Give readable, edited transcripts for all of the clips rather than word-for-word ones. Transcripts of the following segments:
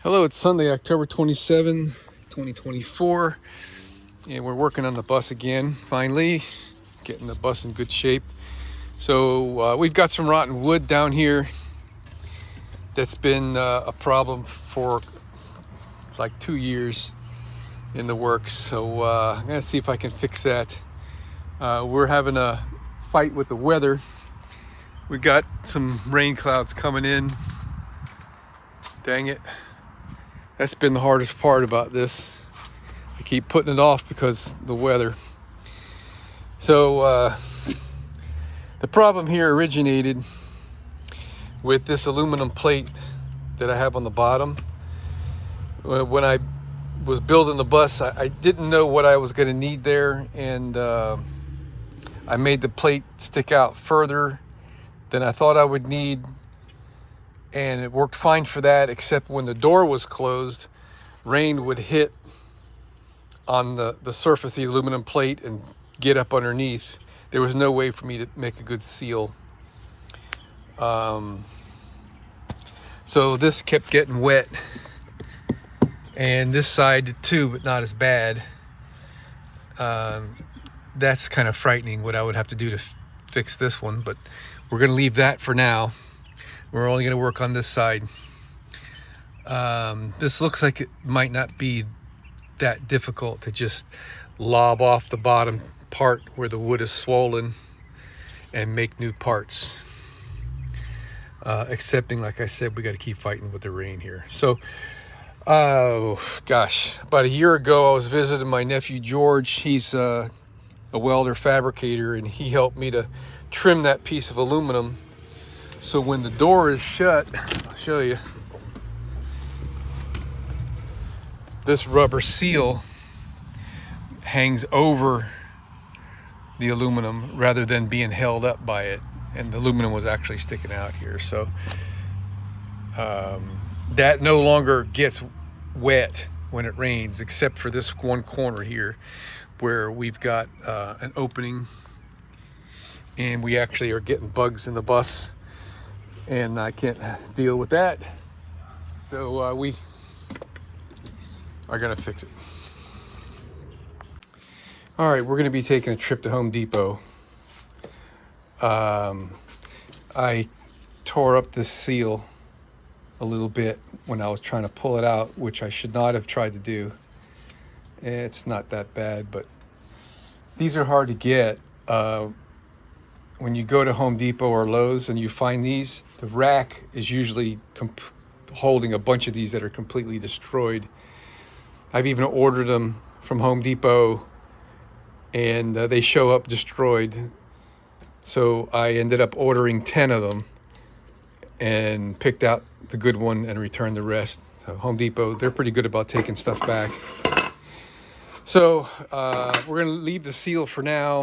Hello, it's Sunday, October 27, 2024, and we're working on the bus again, finally, getting the bus in good shape. So we've got some rotten wood down here that's been a problem for like 2 years in the works. So I'm gonna see if I can fix that. We're having a fight with the weather. We got some rain clouds coming in. Dang it. That's been the hardest part about this. I keep putting it off because the weather. So the problem here originated with this aluminum plate that I have on the bottom. When I was building the bus, I didn't know what I was going to need there, and I made the plate stick out further than I thought I would need, and it worked fine for that, except when the door was closed, rain would hit on the surface of the aluminum plate and get up underneath. There was no way for me to make a good seal. So this kept getting wet, and this side did too, but not as bad. That's kind of frightening what I would have to do to fix this one, but we're going to leave that for now. We're only going to work on this side. This looks like it might not be that difficult to just lob off the bottom part where the wood is swollen and make new parts. Excepting, like I said, we got to keep fighting with the rain here. So, gosh, about a year ago, I was visiting my nephew George. He's a welder fabricator, and he helped me to trim that piece of aluminum. So when the door is shut, I'll show you. This rubber seal hangs over the aluminum rather than being held up by it, and the aluminum was actually sticking out here. So that no longer gets wet when it rains, except for this one corner here where we've got an opening, and we actually are getting bugs in the bus, and I can't deal with that. So we are gonna fix it. All right, we're gonna be taking a trip to Home Depot. I tore up this seal a little bit when I was trying to pull it out, which I should not have tried to do. It's not that bad, but these are hard to get. When you go to Home Depot or Lowe's and you find these, the rack is usually holding a bunch of these that are completely destroyed. I've even ordered them from Home Depot, and they show up destroyed. So I ended up ordering 10 of them and picked out the good one and returned the rest. So Home Depot, they're pretty good about taking stuff back. So we're gonna leave the seal for now.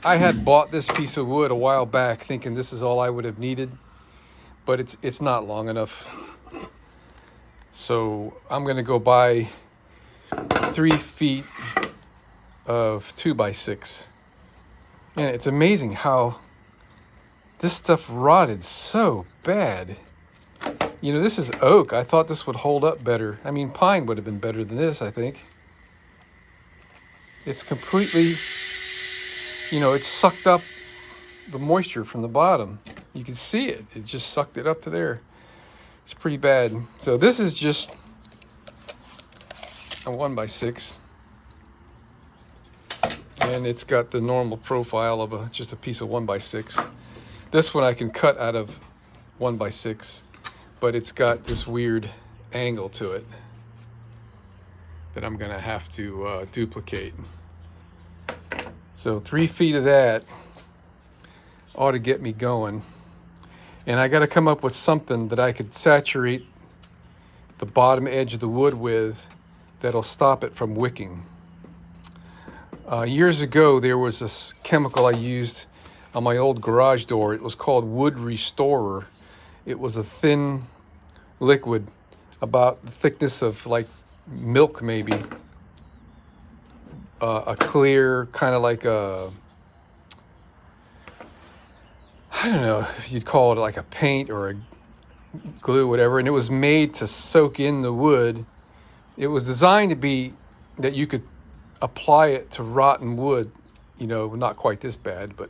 I had bought this piece of wood a while back thinking this is all I would have needed, but it's not long enough. So I'm gonna go buy 3 feet of 2x6. And it's amazing how this stuff rotted so bad. You know, this is oak. I thought this would hold up better. I mean, pine would have been better than this, I think. It's completely, it sucked up the moisture from the bottom. You can see it. It just sucked it up to there. It's pretty bad. So this is just a 1x6. And it's got the normal profile of just a piece of 1x6. This one I can cut out of 1x6, but it's got this weird angle to it that I'm gonna have to duplicate. So 3 feet of that ought to get me going. And I gotta come up with something that I could saturate the bottom edge of the wood with that'll stop it from wicking. Years ago, there was this chemical I used on my old garage door. It was called Wood Restorer. It was a thin liquid about the thickness of like milk, maybe. A clear, kind of like a I don't know if you'd call it like a paint or a glue, whatever, and it was made to soak in the wood. It was designed to be that you could apply it to rotten wood, you know, not quite this bad, but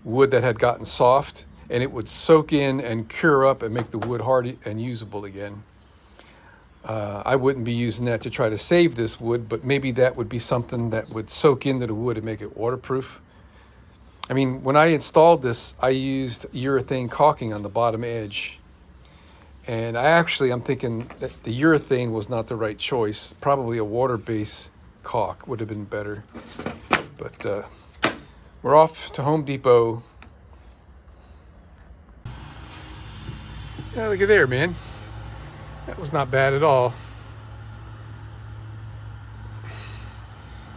wood that had gotten soft, and it would soak in and cure up and make the wood hard and usable again. I wouldn't be using that to try to save this wood, but maybe that would be something that would soak into the wood and make it waterproof. I mean, when I installed this, I used urethane caulking on the bottom edge. And I'm thinking that the urethane was not the right choice. Probably a water-based caulk would have been better. But we're off to Home Depot. Yeah, look at there, man. That was not bad at all.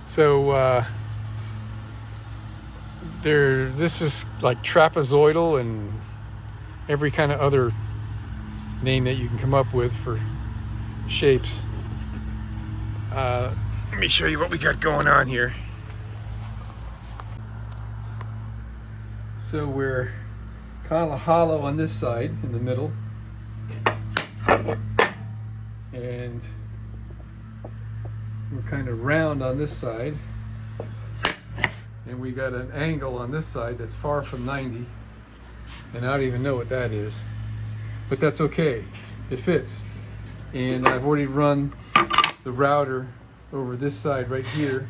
So this is like trapezoidal and every kind of other name that you can come up with for shapes. Let me show you what we got going on here. So we're kind of hollow on this side in the middle, and we're kind of round on this side, and we got an angle on this side that's far from 90, and I don't even know what that is, but that's okay, it fits. And I've already run the router over this side right here,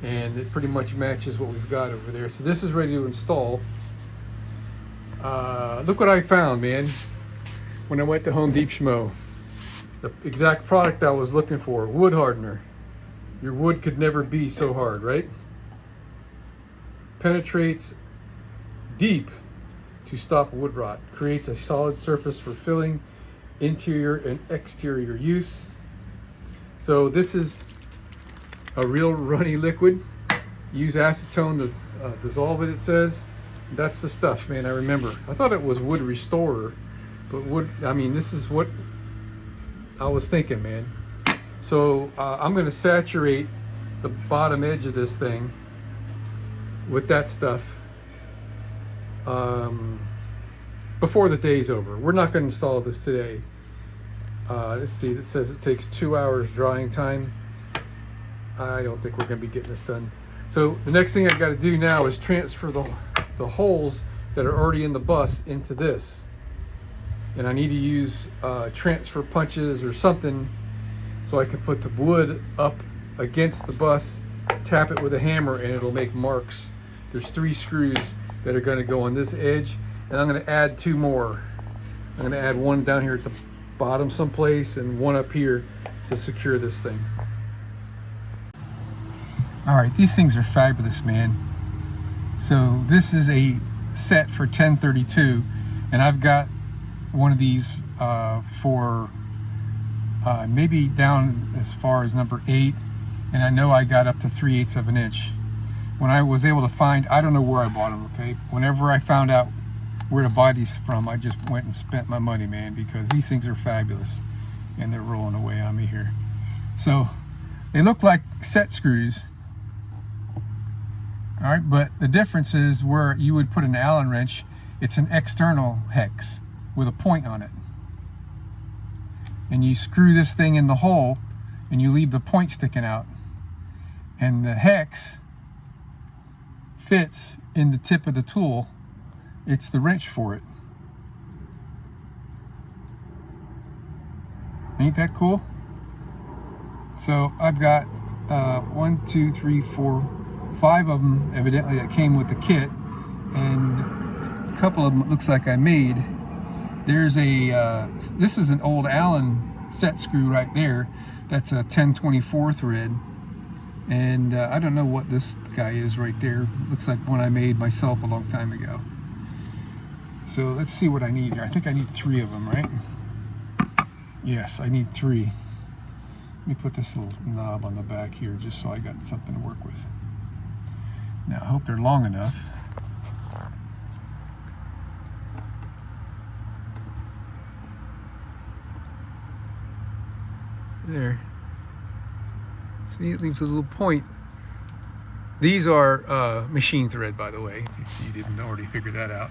and it pretty much matches what we've got over there. So this is ready to install. Look what I found, man, when I went to Home Depot. The exact product I was looking for, wood hardener. Your wood could never be so hard, right? Penetrates deep to stop wood rot. Creates a solid surface for filling, interior and exterior use. So this is a real runny liquid. Use acetone to dissolve it, it says. That's the stuff, man, I remember. I thought it was wood restorer, but this is what I was thinking, man. So I'm gonna saturate the bottom edge of this thing with that stuff before the day's over. We're not gonna install this today. Let's see, it says it takes 2 hours drying time. I don't think we're gonna be getting this done. So the next thing I gotta do now is transfer the holes that are already in the bus into this. And I need to use transfer punches or something so I can put the wood up against the bus, tap it with a hammer, and it'll make marks. There's 3 screws that are gonna go on this edge, and I'm gonna add 2 more. I'm gonna add one down here at the bottom someplace and one up here to secure this thing. All right, these things are fabulous, man. So this is a set for 1032, and I've got one of these for maybe down as far as number 8, and I know I got up to 3/8 of an inch. When I was able to find, I don't know where I bought them, okay? Whenever I found out where to buy these from, I just went and spent my money, man, because these things are fabulous, and they're rolling away on me here. So they look like set screws. All right, but the difference is where you would put an Allen wrench, it's an external hex with a point on it. And you screw this thing in the hole and you leave the point sticking out. And the hex fits in the tip of the tool. It's the wrench for it. Ain't that cool? So I've got 1, 2, 3, 4, 5 of them evidently that came with the kit, and a couple of them it looks like I made. There's this is an old Allen set screw right there. That's a 1024 thread, and I don't know what this guy is right there. Looks like one I made myself a long time ago. So let's see what I need here. I think I need 3 of them, right? Yes, I need 3. Let me put this little knob on the back here just so I got something to work with. Now, I hope they're long enough. There. See, it leaves a little point These are machine thread, by the way, if you didn't already figure that out.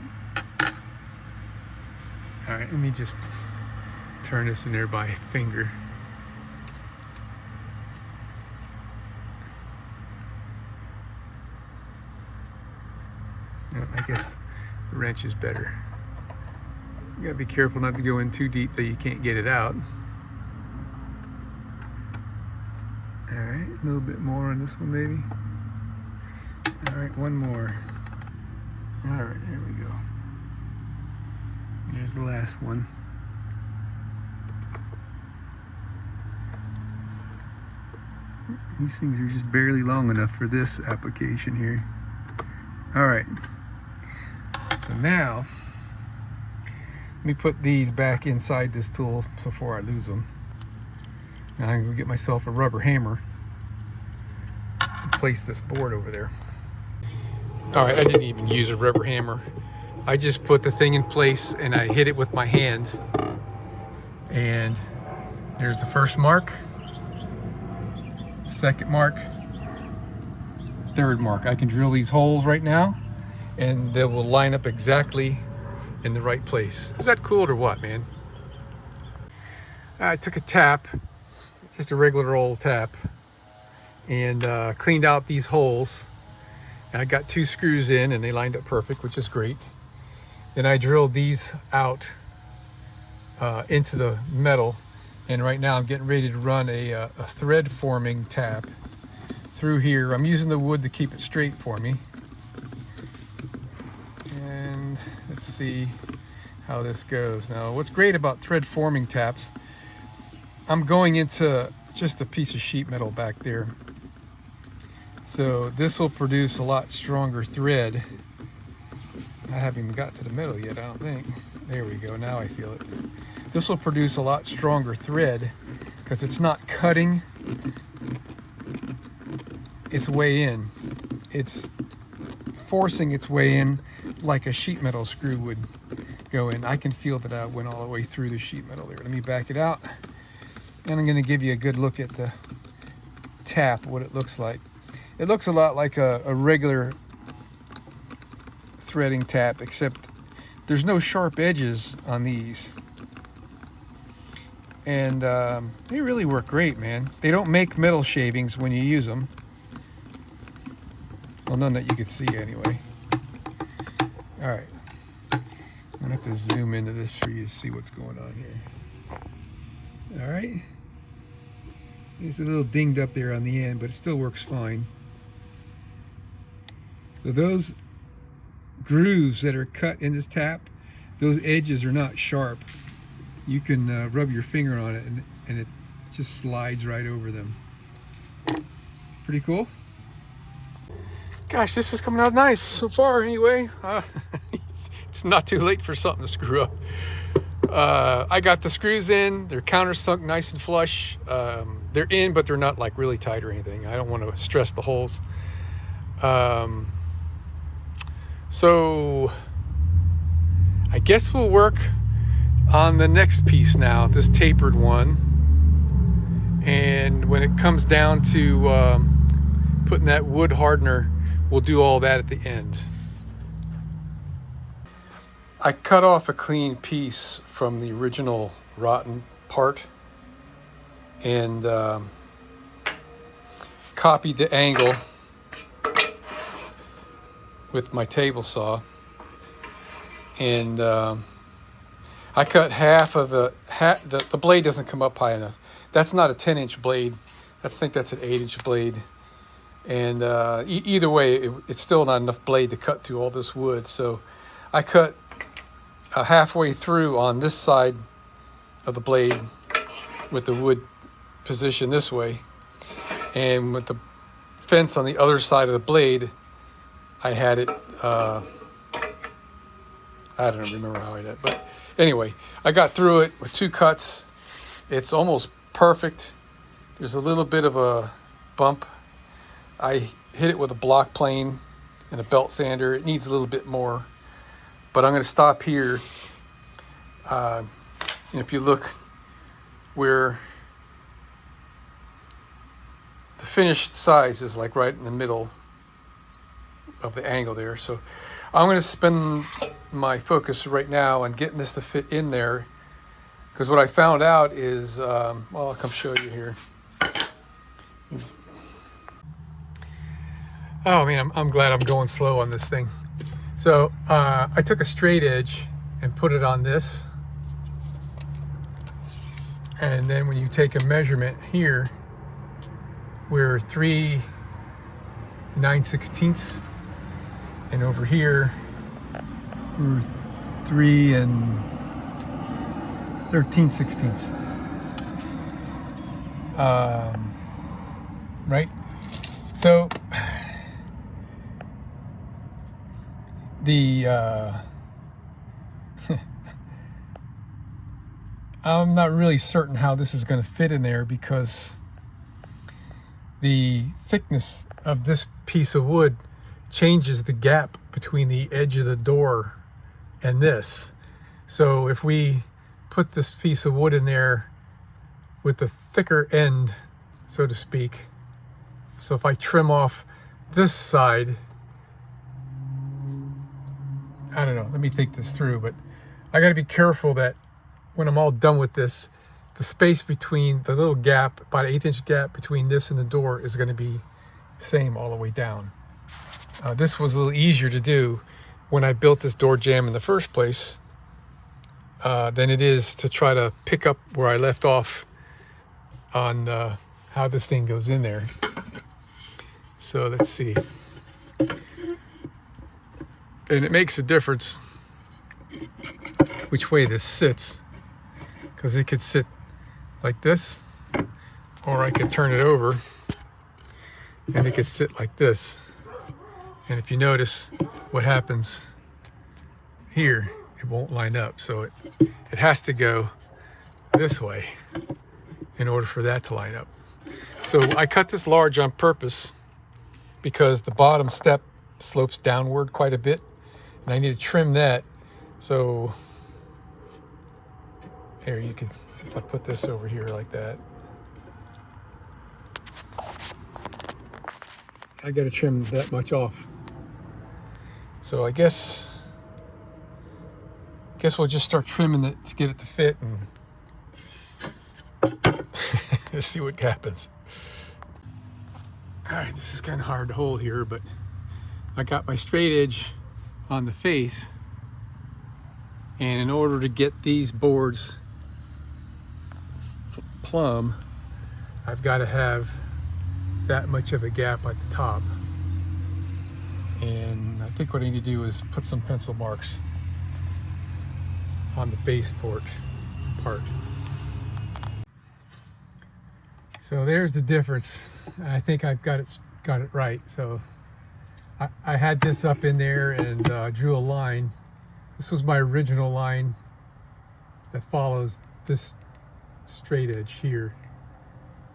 All right, let me just turn this in there by finger. I guess the wrench is better. You gotta be careful not to go in too deep that you can't get it out. All right, a little bit more on this one maybe. All right, one more. All right, there we go. Here's the last one. These things are just barely long enough for this application here. All right. So now, let me put these back inside this tool before I lose them. Now I'm gonna get myself a rubber hammer and place this board over there. All right, I didn't even use a rubber hammer. I just put the thing in place and I hit it with my hand. And there's the first mark, second mark, third mark. I can drill these holes right now and they will line up exactly in the right place. Is that cool or what, man? I took a tap, just a regular old tap, and cleaned out these holes. And I got 2 screws in and they lined up perfect, which is great. Then I drilled these out into the metal, and right now I'm getting ready to run a thread forming tap through here. I'm using the wood to keep it straight for me. And let's see how this goes. Now, what's great about thread forming taps, I'm going into just a piece of sheet metal back there. So this will produce a lot stronger thread. I haven't even got to the metal yet, I don't think. There we go, now I feel it. This will produce a lot stronger thread because it's not cutting its way in. It's forcing its way in like a sheet metal screw would go in. I can feel that I went all the way through the sheet metal there. Let me back it out. And I'm going to give you a good look at the tap, what it looks like. It looks a lot like a regular threading tap, except there's no sharp edges on these. And they really work great, man. They don't make metal shavings when you use them. Well, none that you could see anyway. All right. I'm gonna have to zoom into this for you to see what's going on here. All right. It's a little dinged up there on the end, but it still works fine. So those grooves that are cut in this tap, those edges are not sharp. You can rub your finger on it and it just slides right over them. Pretty cool. Gosh, this is coming out nice so far anyway. It's not too late for something to screw up. I got the screws in, they're countersunk nice and flush. They're in, but they're not like really tight or anything. I don't want to stress the holes. So I guess we'll work on the next piece now, this tapered one. And when it comes down to putting that wood hardener, we'll do all that at the end. I cut off a clean piece from the original rotten part and copied the angle with my table saw, and I cut half of the blade doesn't come up high enough. That's not a 10-inch blade. I think that's an 8-inch blade. And either way, it's still not enough blade to cut through all this wood. So I cut halfway through on this side of the blade with the wood positioned this way. And with the fence on the other side of the blade, I had it, I don't remember how I did it. But anyway, I got through it with 2 cuts. It's almost perfect. There's a little bit of a bump. I hit it with a block plane and a belt sander. It needs a little bit more, but I'm going to stop here. And if you look where the finished size is, like right in the middle, of the angle there. So I'm going to spend my focus right now on getting this to fit in there, because what I found out is, well, I'll come show you here. Oh man, I'm glad I'm going slow on this thing. So I took a straight edge and put it on this, and then when you take a measurement here, we're 3 9/16, and over here we're 3 13/16. Right? So the I'm not really certain how this is going to fit in there, because the thickness of this piece of wood changes the gap between the edge of the door and this. So if we put this piece of wood in there with the thicker end, so to speak, so if I trim off this side, I don't know, let me think this through, but I got to be careful that when I'm all done with this, the space between the little gap, about an 1/8 inch gap between this and the door, is going to be same all the way down. This was a little easier to do when I built this door jamb in the first place than it is to try to pick up where I left off on how this thing goes in there. So let's see. And it makes a difference which way this sits, because it could sit like this, or I could turn it over and it could sit like this. And if you notice what happens here, it won't line up. So it has to go this way in order for that to line up. So I cut this large on purpose because the bottom step slopes downward quite a bit, and I need to trim that. So here, you can, if I put this over here like that, I got to trim that much off. So I guess we'll just start trimming it to get it to fit, and let's see what happens. All right, this is kind of hard to hold here, but I got my straight edge on the face, and in order to get these boards plumb, I've got to have that much of a gap at the top. And I think what I need to do is put some pencil marks on the base part. So there's the difference. I think I've got it right. So I had this up in there and drew a line. This was my original line that follows this straight edge here,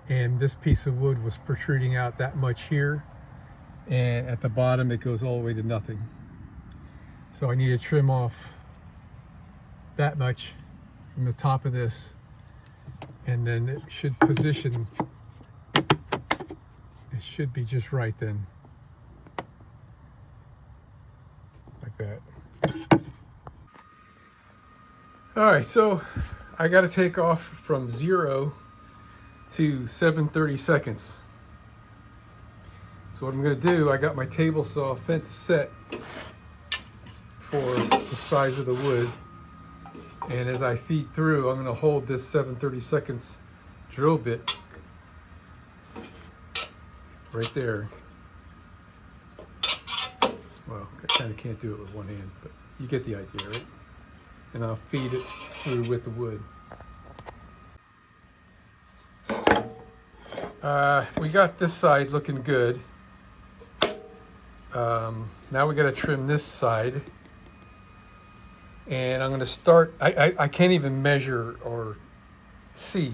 and this piece of wood was protruding out that much here, and at the bottom it goes all the way to nothing. So I need to trim off that much from the top of this, and then it should position, it should be just right then, like that. All right, so I got to take off from 0 to 7/30 seconds. So what I'm going to do, I got my table saw fence set for the size of the wood, and as I feed through, I'm going to hold this 7/30 seconds drill bit right there. Well, I kind of can't do it with one hand, but you get the idea, right? And I'll feed it through with the wood. We got this side looking good. Now we got to trim this side, and I'm going to start. I can't even measure or see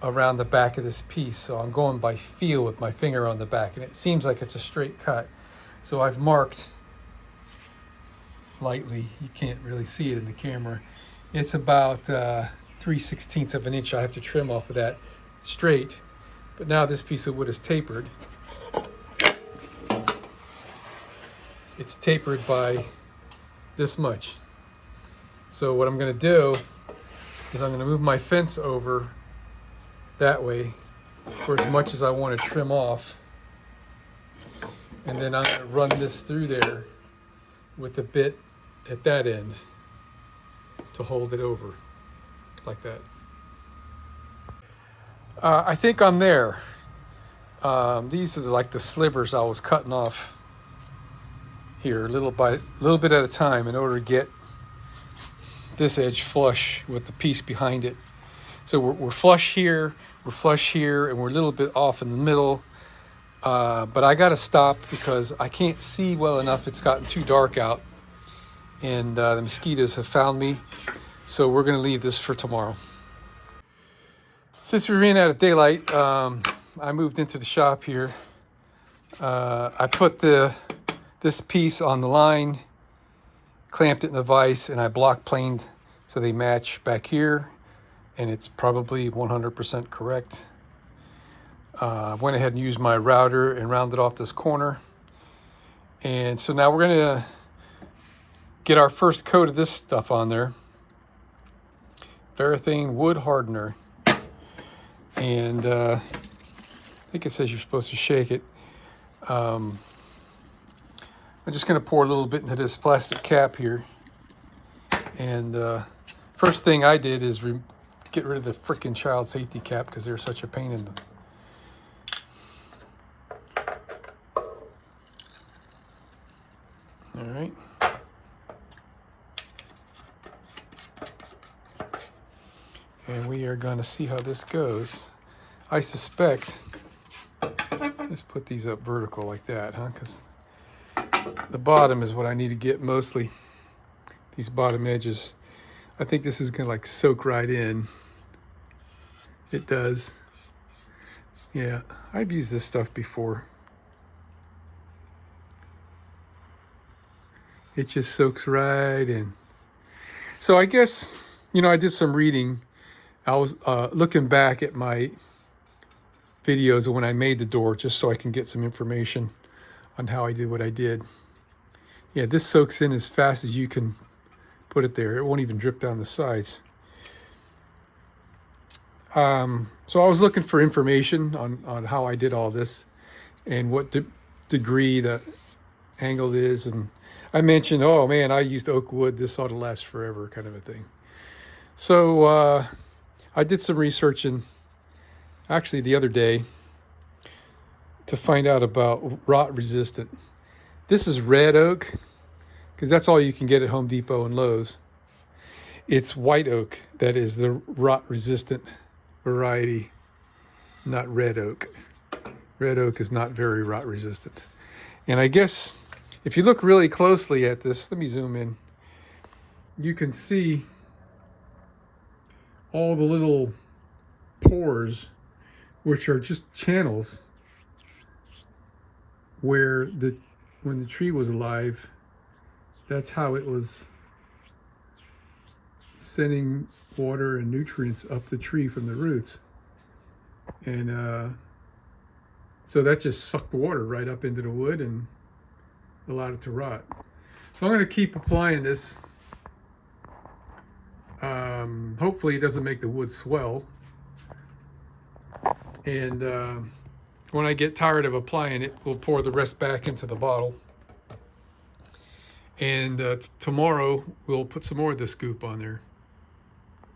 around the back of this piece, so I'm going by feel with my finger on the back, and it seems like it's a straight cut. So I've marked lightly. You can't really see it in the camera. It's about 3/16 of an inch I have to trim off of that straight. But now this piece of wood is tapered. it's tapered by this much. So what I'm going to do is I'm going to move my fence over that way for as much as I want to trim off. And then I'm going to run this through there with a bit at that end to hold it over like that. I think I'm there. These are like the slivers I was cutting off here, little bit at a time, in order to get this edge flush with the piece behind it. So we're flush here, and we're a little bit off in the middle. But I got to stop because I can't see well enough. It's gotten too dark out, and the mosquitoes have found me. So we're going to leave this for tomorrow. Since we ran out of daylight, I moved into the shop here. I put this piece on the line, clamped it in the vise, and I block planed so they match back here, and it's probably 100% correct. I went ahead and used my router and rounded off this corner. And so now we're going to get our first coat of this stuff on there. Varathane wood hardener. And I think it says you're supposed to shake it. I'm just going to pour a little bit into this plastic cap here. And first thing I did is get rid of the frickin' child safety cap because they're such a pain in the... All right. And we are going to see how this goes. I suspect, let's put these up vertical like that, huh? Because the bottom is what I need to get mostly. These bottom edges. I think this is going to like soak right in. It does. Yeah, I've used this stuff before. It just soaks right in. So I guess, I did some reading. I was looking back at my videos of when I made the door just so I can get some information on how I did what I did. Yeah, this soaks in as fast as you can put it there. It won't even drip down the sides. So I was looking for information on how I did all this and what degree the angle is. And I mentioned, oh man, I used oak wood. This ought to last forever, kind of a thing. So I did some researching actually the other day to find out about rot resistant. This is red oak because that's all you can get at Home Depot and Lowe's. It's white oak that is the rot resistant variety, not red oak. Red oak is not very rot resistant. And I guess if you look really closely at this, let me zoom in, you can see all the little pores, which are just channels where when the tree was alive, that's how it was sending water and nutrients up the tree from the roots. And so that just sucked the water right up into the wood and allowed it to rot. So I'm going to keep applying this. Hopefully it doesn't make the wood swell. And when I get tired of applying it, we'll pour the rest back into the bottle. And tomorrow we'll put some more of this goop on there.